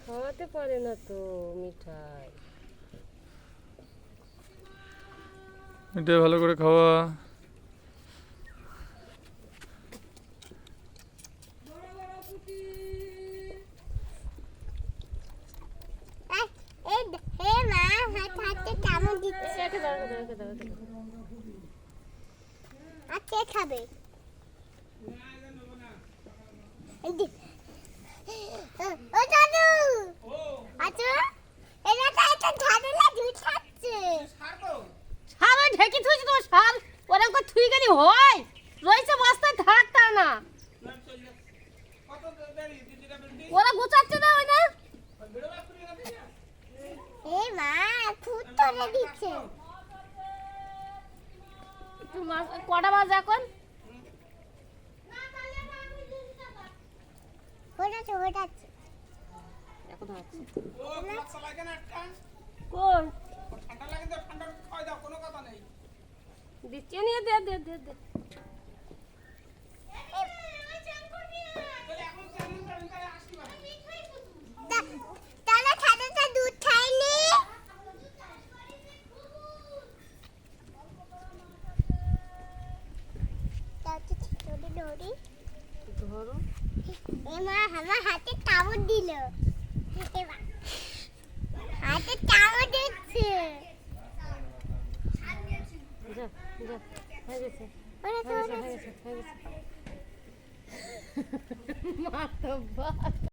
খাওয়াতে পারে না তো মিঠাই। মিঠাই ভালো করে খাওয়া। খাবে ঢেকে থুইছি তোমার শাল ওরকম করে থুই গেলি হয় রয়েছে বস্তায় থাক তা না ওরা গুছাচ্ছে না ওই না কটা বাজে এখন কোন দিচ্ছি নিয়ে দে দে দে দে ধরো আমার হাতে কামড় দিল হাতে কামড় দিচ্ছে যা যা হয়ে গেছে মা তো